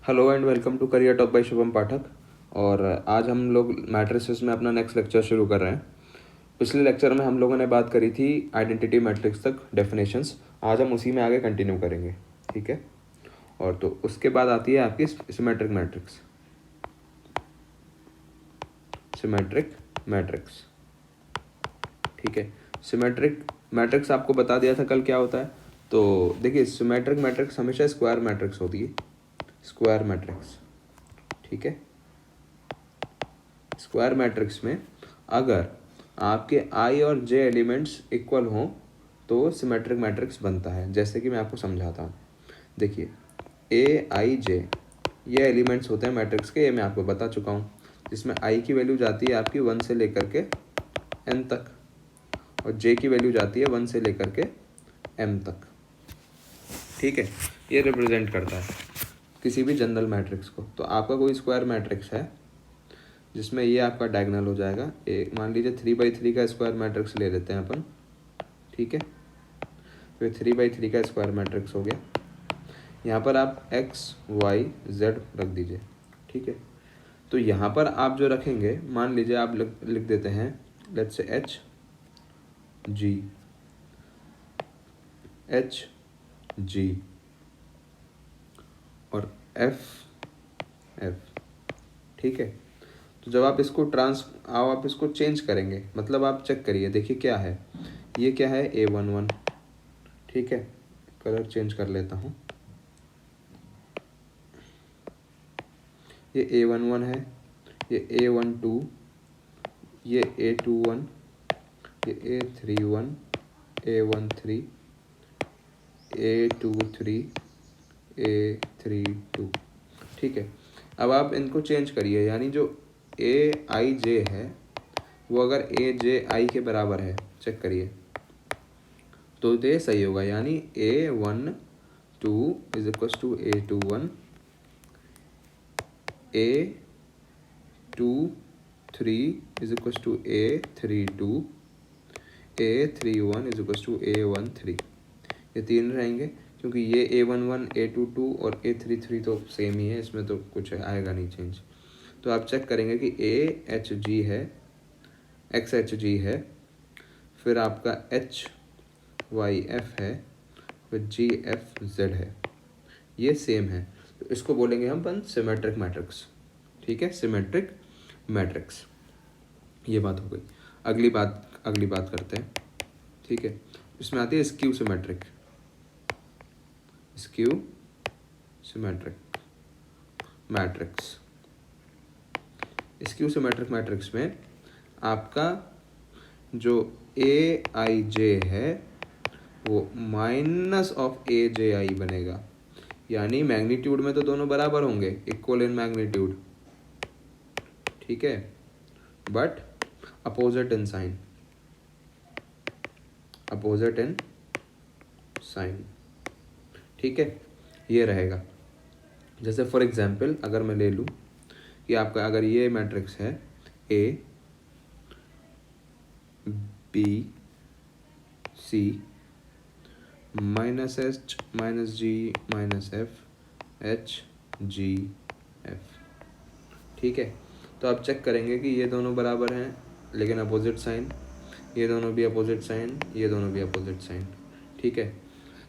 Hello and welcome to career talk by Shubham Pathak. और आज हम लोग मैट्रिसेस में अपना नेक्स्ट लेक्चर शुरू कर रहे हैं। पिछले लेक्चर में हम लोगों ने बात करी थी आइडेंटिटी मैट्रिक्स तक डेफिनेशंस। आज हम उसी में आगे कंटिन्यू करेंगे, ठीक है। और तो उसके बाद आती है आपकी सिमेट्रिक मैट्रिक्स। सिमेट्रिक मैट्रिक्स, ठीक है। सिमेट्रिक मैट्रिक्स आपको बता दिया था कल क्या होता है। तो देखिए, सिमेट्रिक मैट्रिक्स हमेशा स्क्वायर मैट्रिक्स होती है, स्क्वायर मैट्रिक्स, ठीक है। स्क्वायर मैट्रिक्स में अगर आपके आई और जे एलिमेंट्स इक्वल हों तो सिमेट्रिक मैट्रिक्स बनता है। जैसे कि मैं आपको समझाता हूँ। देखिए, ए आई जे ये एलिमेंट्स होते हैं मैट्रिक्स के, ये मैं आपको बता चुका हूँ। जिसमें आई की वैल्यू जाती है आपकी 1 से लेकर के n तक, और जे की वैल्यू जाती है 1 से लेकर के m तक, ठीक है। ये रिप्रेजेंट करता है किसी भी जनरल मैट्रिक्स को। तो आपका कोई स्क्वायर मैट्रिक्स है जिसमें ये आपका डायगोनल हो जाएगा। एक मान लीजिए 3/3 का स्क्वायर मैट्रिक्स ले लेते हैं अपन, ठीक है। फिर 3/3 का स्क्वायर मैट्रिक्स हो गया। यहाँ पर आप x y z रख दीजिए, ठीक है। तो यहाँ पर आप जो रखेंगे, मान लीजिए आप लिख देते हैं लेट्स से h g और f, ठीक है। तो जब आप इसको आप इसको चेंज करेंगे, मतलब आप चेक करिए, देखिए क्या है, ये क्या है A11, ठीक है। कलर चेंज कर लेता हूँ। ये A11 है, ये A12, ये A21, ये A31, A13, A23, A32, ठीक है। अब आप इनको चेंज करिए, यानी जो AIJ है वो अगर AJI के बराबर है, चेक करिए, तो ये सही होगा। यानी A12 is equal to A21, A23 is equal to A32, A31 is equal to A13। ये तीन रहेंगे, क्योंकि ये A11, A22 और A33 तो सेम ही है, इसमें तो कुछ आएगा नहीं चेंज। तो आप चेक करेंगे कि AHG है, XHG है, फिर आपका HYF है, फिर GFZ है, ये सेम है। तो इसको बोलेंगे हम सिमेट्रिक मैट्रिक्स, ठीक है। सिमेट्रिक मैट्रिक्स, ये बात हो गई। अगली बात करते हैं, ठीक है। इसमें आती है skew symmetric. Skew symmetric matrix. Skew symmetric matrix में आपका जो AIJ है वो माइनस ऑफ AJI बनेगा। यानी मैग्नीट्यूड में तो दोनों बराबर होंगे, इक्वल इन मैग्नीट्यूड, ठीक है, but opposite in sign, opposite in sign, ठीक है। ये रहेगा। जैसे फॉर एग्जांपल अगर मैं ले लूँ कि आपका अगर ये मैट्रिक्स है A B C minus H minus G minus F H G F, ठीक है। तो आप चेक करेंगे कि ये दोनों बराबर हैं लेकिन अपोजिट साइन, ये दोनों भी अपोजिट साइन, ये दोनों भी अपोजिट साइन, ठीक है।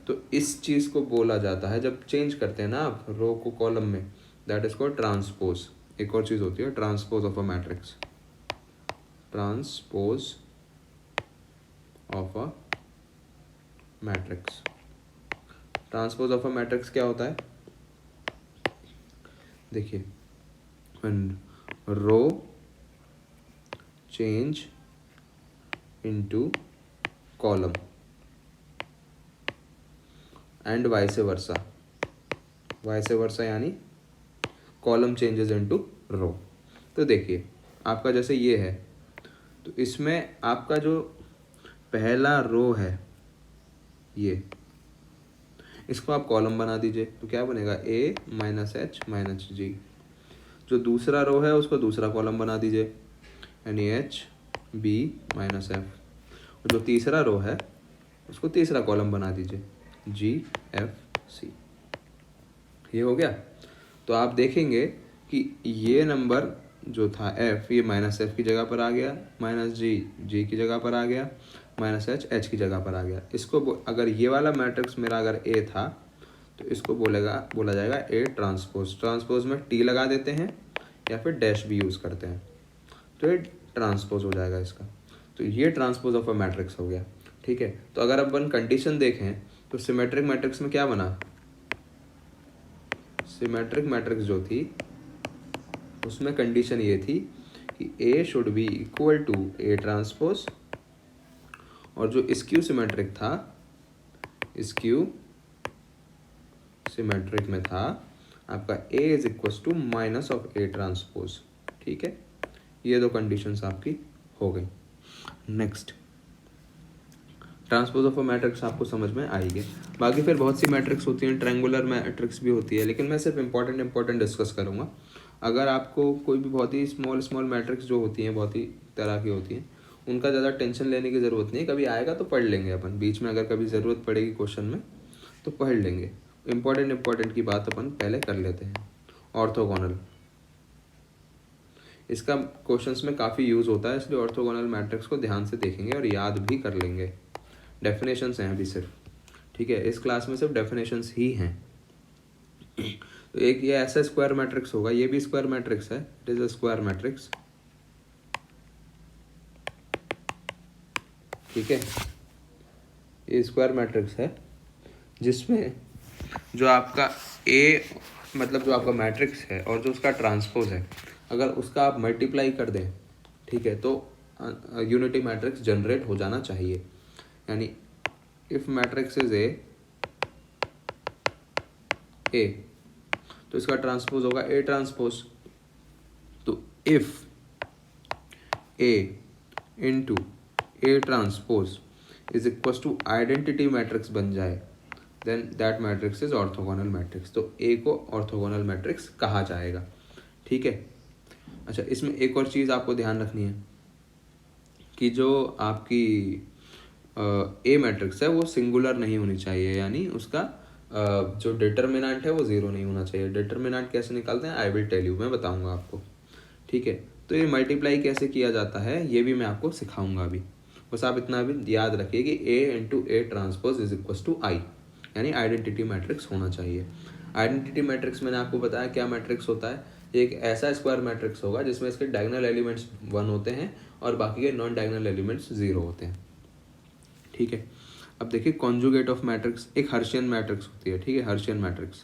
तो इस चीज़ को बोला जाता है, जब चेंज करते हैं ना आप रो को कॉलम में, दैट इज कॉल्ड ट्रांसपोज। एक और चीज़ होती है transpose of a matrix, transpose of a matrix. Transpose of a matrix क्या होता है, देखिए, row change into column and vice versa, यानी कॉलम चेंजेस इनटू रो। तो देखिए आपका जैसे ये है, तो इसमें आपका जो पहला रो है ये, इसको आप कॉलम बना दीजिए, तो क्या बनेगा A minus H minus G। जो दूसरा रो है उसको दूसरा कॉलम बना दीजिए, यानी H B माइनस F। और जो तीसरा रो है उसको तीसरा कॉलम बना दीजिए, G F C। ये हो गया। तो आप देखेंगे कि ये नंबर जो था f, ये माइनस एफ की जगह पर आ गया, माइनस जी की जगह पर आ गया, माइनस एच की जगह पर आ गया। इसको अगर ये वाला मैट्रिक्स मेरा अगर ए था तो इसको बोला जाएगा ए ट्रांसपोज। ट्रांसपोज में टी लगा देते हैं या फिर डैश भी यूज़ करते हैं, तो ये ट्रांसपोज हो जाएगा इसका। तो ये ट्रांसपोज ऑफ अ मैट्रिक्स हो गया। ठीक है, तो अगर अपन कंडीशन देखें तो सिमेट्रिक मैट्रिक्स में क्या बना, सिमेट्रिक मैट्रिक्स जो थी उसमें कंडीशन ये थी कि A should be equal to A transpose, और जो स्क्यू सिमेट्रिक था, स्क्यू सिमेट्रिक में था आपका A is equal to minus of A transpose. ठीक है, ये दो कंडीशंस आपकी हो गई। Next, transpose of a matrix आपको समझ में आएगी। बाकी फिर बहुत सी मैट्रिक्स होती हैं, ट्रायंगुलर मैट्रिक्स भी होती है, लेकिन मैं सिर्फ इंपॉर्टेंट डिस्कस करूँगा। अगर आपको कोई भी बहुत ही स्मॉल मैट्रिक्स जो होती हैं, बहुत ही तरह की होती हैं, उनका ज़्यादा टेंशन लेने की ज़रूरत नहीं, कभी आएगा तो पढ़ लेंगे अपन, बीच में अगर कभी ज़रूरत पड़ेगी क्वेश्चन में तो पढ़ लेंगे। इम्पॉर्टेंट की बात अपन पहले कर लेते हैं। ऑर्थोगोनल, इसका क्वेश्चंस में काफ़ी यूज़ होता है, इसलिए ऑर्थोगोनल मैट्रिक्स को ध्यान से देखेंगे और याद भी कर लेंगे। डेफिनेशंस हैं अभी सिर्फ, ठीक है, इस क्लास में सिर्फ डेफिनेशंस ही हैं। तो एक ये ऐसा स्क्वायर मैट्रिक्स होगा, ये भी स्क्वायर मैट्रिक्स है, it is a square matrix. ठीक है, ये स्क्वायर मैट्रिक्स है जिसमें जो आपका ए मतलब जो आपका मैट्रिक्स है और जो उसका ट्रांसपोज है, अगर उसका आप मल्टीप्लाई कर दें, ठीक है, तो यूनिटी मैट्रिक्स जनरेट हो जाना चाहिए। यानी इफ मैट्रिक्स इज ए तो इसका ट्रांसपोज होगा ए ट्रांसपोज। तो if A into A transpose is equal to identity matrix बन जाए, then that matrix is orthogonal matrix. तो ए को ऑर्थोगोनल मैट्रिक्स कहा जाएगा। ठीक है, अच्छा, इसमें एक और चीज़ आपको ध्यान रखनी है कि जो आपकी ए मैट्रिक्स है वो सिंगुलर नहीं होनी चाहिए, यानी उसका जो डिटर्मिनेंट है वो ज़ीरो नहीं होना चाहिए। डिटर्मिनेंट कैसे निकालते हैं, आई विल टेल यू, मैं बताऊंगा आपको। ठीक है, तो ये मल्टीप्लाई कैसे किया जाता है ये भी मैं आपको सिखाऊंगा अभी। बस आप इतना भी याद रखिए कि A into A transpose is equal to I, यानी आइडेंटिटी मैट्रिक्स होना चाहिए। आइडेंटिटी मैट्रिक्स मैंने आपको बताया क्या मैट्रिक्स होता है, एक ऐसा स्क्वायर मैट्रिक्स होगा जिसमें इसके डायगोनल एलिमेंट्स 1 होते हैं और बाकी के नॉन डायगोनल एलिमेंट्स 0 होते हैं। ठीक है, अब देखिए कॉन्जुगेट ऑफ मैट्रिक्स एक हर्शियन मैट्रिक्स होती है। ठीक है, हर्शियन मैट्रिक्स,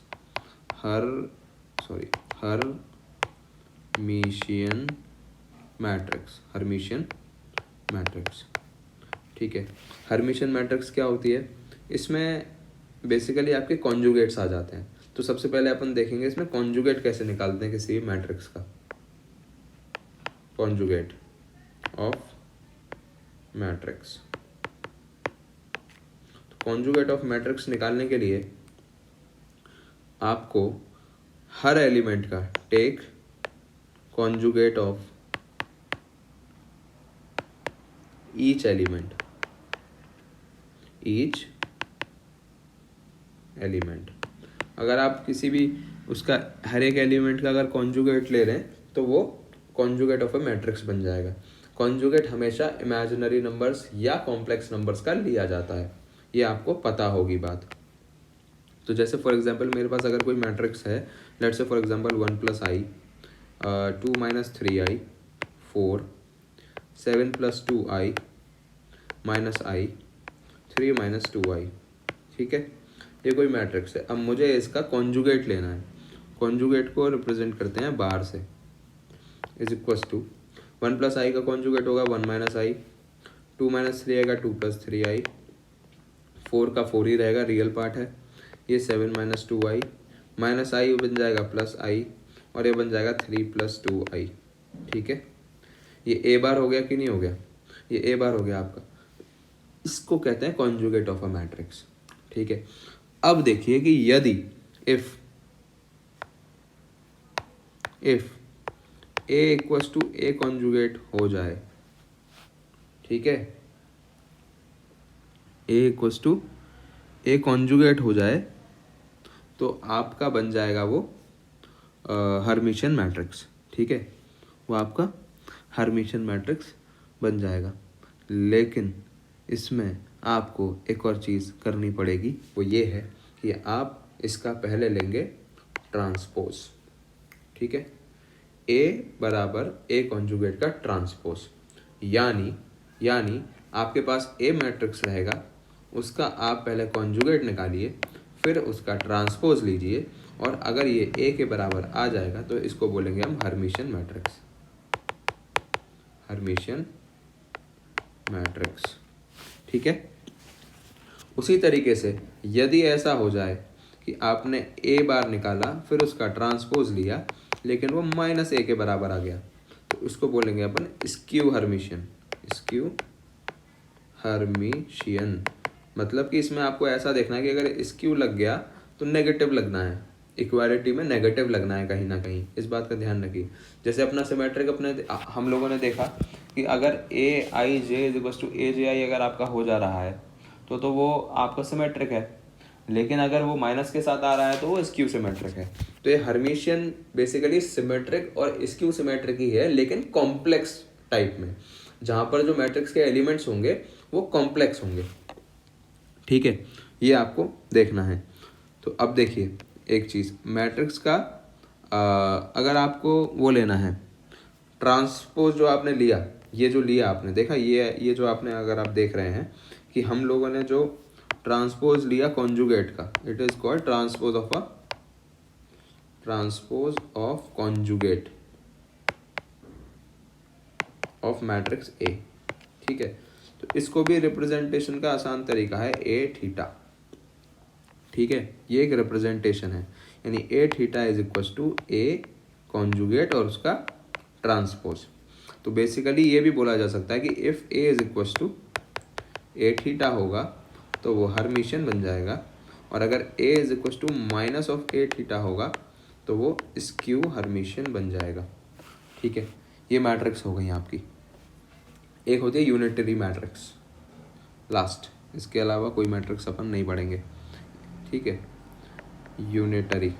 हर्मिशियन मैट्रिक्स। ठीक है, हर्मिशियन मैट्रिक्स क्या होती है, इसमें बेसिकली आपके कॉन्जुगेट्स आ जाते हैं। तो सबसे पहले अपन देखेंगे इसमें कॉन्जुगेट कैसे निकालते हैं किसी मैट्रिक्स का। Conjugate of matrix, conjugate of matrix निकालने के लिए आपको हर एलिमेंट का take conjugate of each element, अगर आप किसी भी उसका हर एक एलिमेंट का अगर कॉन्जुगेट ले रहे हैं तो वो कॉन्जुगेट ऑफ अ मैट्रिक्स बन जाएगा। कॉन्जुगेट हमेशा इमेजिनरी नंबर्स या कॉम्प्लेक्स नंबर्स का लिया जाता है, ये आपको पता होगी बात। तो जैसे फॉर एग्जांपल मेरे पास अगर कोई मैट्रिक्स है, let's say for example 1 + i 2 - 3i 4 7 + 2i -i 3 - 2i। ठीक है, ये कोई मैट्रिक्स है। अब मुझे इसका कॉन्जुगेट लेना है। कॉन्जुगेट को रिप्रेजेंट करते हैं बार से, इज इक्वल टू 1 + i का कॉन्जुगेट होगा 1 - i, 2 - 3 आएगा 2 + 3i, 4 का 4 ही रहेगा, रियल पार्ट है, ये 7 - 2i, -i बन जाएगा +i, और ये बन जाएगा 3 + 2i। ठीक है, ये ए बार हो गया कि नहीं हो गया, ये ए बार हो गया आपका। इसको कहते हैं कॉन्जुगेट ऑफ अ मैट्रिक्स। ठीक है, अब देखिए कि यदि if A equals to A conjugate हो जाए, ठीक है, A equals to A conjugate हो जाए तो आपका बन जाएगा वो हर्मिशियन मैट्रिक्स, ठीक है, वो आपका हर्मिशियन मैट्रिक्स बन जाएगा। लेकिन इसमें आपको एक और चीज़ करनी पड़ेगी, वो ये है कि आप इसका पहले लेंगे ट्रांसपोज, ठीक है, ए बराबर ए कॉन्जुगेट का ट्रांसपोज, यानी आपके पास ए मैट्रिक्स रहेगा, उसका आप पहले कॉन्जुगेट निकालिए, फिर उसका ट्रांसपोज लीजिए, और अगर ये ए के बराबर आ जाएगा तो इसको बोलेंगे हम हर्मिशियन मैट्रिक्स, हर्मिशियन मैट्रिक्स, ठीक है। उसी तरीके से यदि ऐसा हो जाए कि आपने ए बार निकाला, फिर उसका ट्रांसपोज लिया, लेकिन वो माइनस ए के बराबर आ गया, तो इसको बोलेंगे अपन स्क्यू हर्मिशियन, स्क्यू हर्मिशियन। मतलब कि इसमें आपको ऐसा देखना है कि अगर स्क्यू लग गया तो नेगेटिव लगना है, इक्वालिटी में नेगेटिव लगना है कहीं ना कहीं, इस बात का ध्यान रखिए। जैसे अपना सिमेट्रिक हम लोगों ने देखा कि अगर ए आई जे इक्वल्स टू ए जे आई अगर आपका हो जा रहा है तो वो आपका सिमेट्रिक है, लेकिन अगर वो माइनस के साथ आ रहा है तो वो स्क्यू सिमेट्रिक है। तो ये हर्मिशियन बेसिकली सिमेट्रिक और स्क्यू सिमेट्रिक ही है, लेकिन कॉम्प्लेक्स टाइप में, जहाँ पर जो मैट्रिक्स के एलिमेंट्स होंगे वो कॉम्प्लेक्स होंगे, ठीक है, ये आपको देखना है। तो अब देखिए एक चीज़, मैट्रिक्स का अगर आपको वो लेना है ट्रांसपोज, जो आपने लिया, ये जो लिया आपने देखा, ये जो आपने अगर आप देख रहे हैं कि हम लोगों ने जो ट्रांसपोज लिया कॉन्जुगेट का, it is called transpose of conjugate of matrix A, ठीक है। तो इसको भी रिप्रेजेंटेशन का आसान तरीका है ए थीटा, ठीक है, ये एक रिप्रेजेंटेशन है, यानी A theta is equal to A conjugate और उसका ट्रांसपोज। तो बेसिकली ये भी बोला जा सकता है कि if A is equal to A theta होगा तो वो हर्मिशियन बन जाएगा, और अगर A is equal to minus of A theta होगा तो वो स्क्यू हर्मिशियन बन जाएगा, ठीक है। ये मैट्रिक्स हो गई आपकी। एक होती है यूनिटरी मैट्रिक्स लास्ट, इसके अलावा कोई मैट्रिक्स अपन नहीं पढ़ेंगे, ठीक है। यूनिटरी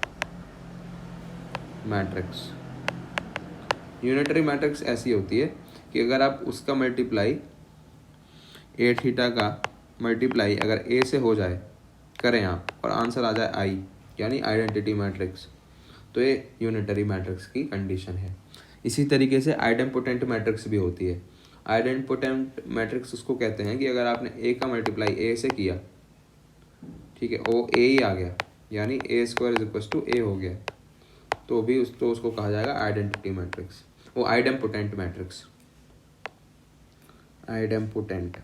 मैट्रिक्स ऐसी होती है कि अगर आप उसका मल्टीप्लाई ए थीटा का मल्टीप्लाई अगर ए से हो जाए, करें आप, और आंसर आ जाए आई, यानी आइडेंटिटी मैट्रिक्स, तो ये यूनिटरी मैट्रिक्स की कंडीशन है। इसी तरीके से आइडेंपोटेंट मैट्रिक्स भी होती है। आइडेंपोटेंट मैट्रिक्स उसको कहते हैं कि अगर आपने ए का मल्टीप्लाई ए से किया, ठीक है, वो ए ही आ गया, यानी ए स्क्वायर इज इक्वल टू ए हो गया, तो भी उसको कहा जाएगा आइडेंटिटी मैट्रिक्स, वो आइडेंपोटेंट मैट्रिक्स, आइडेंपोटेंट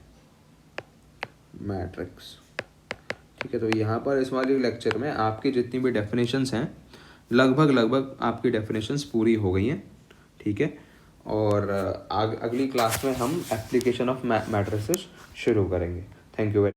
मैट्रिक्स, ठीक है। तो यहाँ पर इस वाले लेक्चर में आपकी जितनी भी डेफिनेशंस हैं, लगभग आपकी डेफिनेशंस पूरी हो गई हैं, ठीक है। और अगली क्लास में हम एप्लीकेशन ऑफ मैट्रिसेस शुरू करेंगे। Thank you.